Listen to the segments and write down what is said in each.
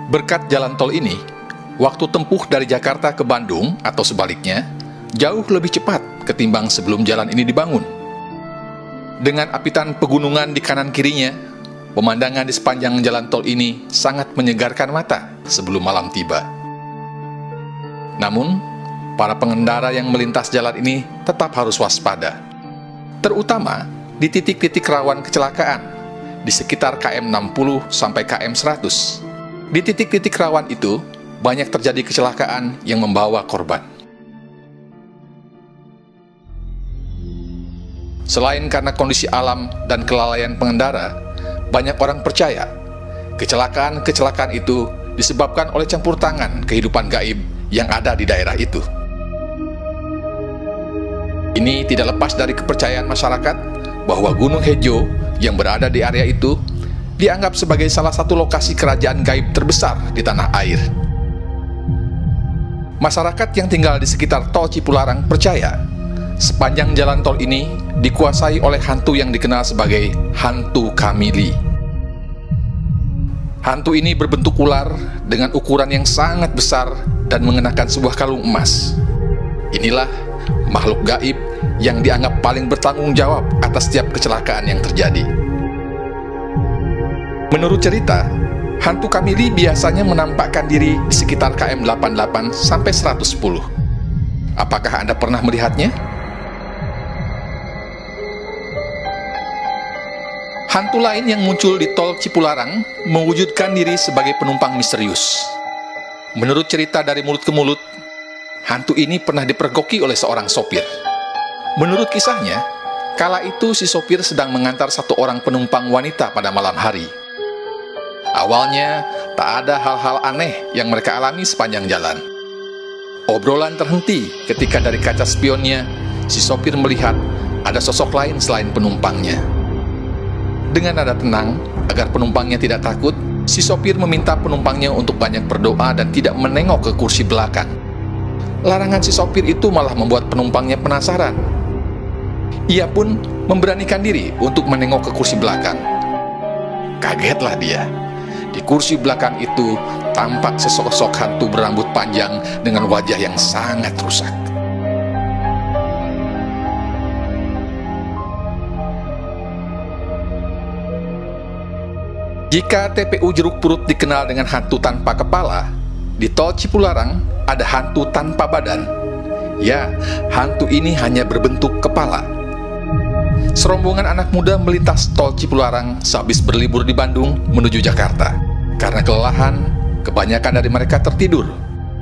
Berkat jalan tol ini, waktu tempuh dari Jakarta ke Bandung atau sebaliknya jauh lebih cepat ketimbang sebelum jalan ini dibangun. Dengan apitan pegunungan di kanan kirinya, pemandangan di sepanjang jalan tol ini sangat menyegarkan mata sebelum malam tiba. Namun, para pengendara yang melintas jalan ini tetap harus waspada, terutama di titik-titik rawan kecelakaan di sekitar KM 60 sampai KM 100. Di titik-titik rawan itu, banyak terjadi kecelakaan yang membawa korban. Selain karena kondisi alam dan kelalaian pengendara, banyak orang percaya kecelakaan-kecelakaan itu disebabkan oleh campur tangan kehidupan gaib yang ada di daerah itu. Ini tidak lepas dari kepercayaan masyarakat bahwa Gunung Hejo yang berada di area itu dianggap sebagai salah satu lokasi kerajaan gaib terbesar di tanah air. Masyarakat yang tinggal di sekitar tol Cipularang percaya sepanjang jalan tol ini dikuasai oleh hantu yang dikenal sebagai hantu Kamili. Hantu ini berbentuk ular dengan ukuran yang sangat besar dan mengenakan sebuah kalung emas. Inilah makhluk gaib yang dianggap paling bertanggung jawab atas setiap kecelakaan yang terjadi. Menurut cerita, hantu Kamili biasanya menampakkan diri di sekitar KM 88 sampai 110. Apakah Anda pernah melihatnya? Hantu lain yang muncul di tol Cipularang mewujudkan diri sebagai penumpang misterius. Menurut cerita dari mulut ke mulut, hantu ini pernah dipergoki oleh seorang sopir. Menurut kisahnya, kala itu si sopir sedang mengantar satu orang penumpang wanita pada malam hari. Awalnya, tak ada hal-hal aneh yang mereka alami sepanjang jalan. Obrolan terhenti ketika dari kaca spionnya, si sopir melihat ada sosok lain selain penumpangnya. Dengan nada tenang, agar penumpangnya tidak takut, si sopir meminta penumpangnya untuk banyak berdoa dan tidak menengok ke kursi belakang. Larangan si sopir itu malah membuat penumpangnya penasaran. Ia pun memberanikan diri untuk menengok ke kursi belakang. Kagetlah dia. Di kursi belakang itu tampak sesosok hantu berambut panjang dengan wajah yang sangat rusak. Jika TPU Jeruk Purut dikenal dengan hantu tanpa kepala, di tol Cipularang ada hantu tanpa badan. Ya, hantu ini hanya berbentuk kepala. Serombongan anak muda melintas tol Cipularang sehabis berlibur di Bandung menuju Jakarta. Karena kelelahan, kebanyakan dari mereka tertidur.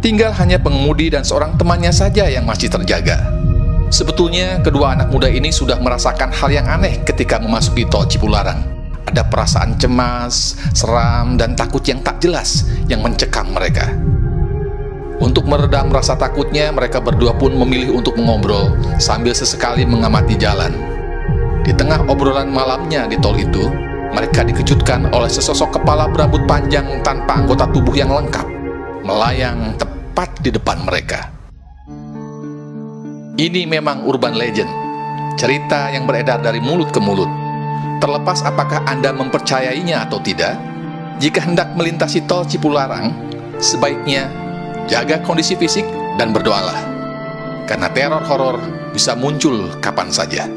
Tinggal hanya pengemudi dan seorang temannya saja yang masih terjaga. Sebetulnya, kedua anak muda ini sudah merasakan hal yang aneh ketika memasuki tol Cipularang. Ada perasaan cemas, seram, dan takut yang tak jelas yang mencekam mereka. Untuk meredam rasa takutnya, mereka berdua pun memilih untuk mengobrol sambil sesekali mengamati jalan. Di tengah obrolan malamnya di tol itu, mereka dikejutkan oleh sesosok kepala berambut panjang tanpa anggota tubuh yang lengkap, melayang tepat di depan mereka. Ini memang urban legend, cerita yang beredar dari mulut ke mulut. Terlepas apakah Anda mempercayainya atau tidak, jika hendak melintasi tol Cipularang, sebaiknya jaga kondisi fisik dan berdoalah, karena teror horor bisa muncul kapan saja.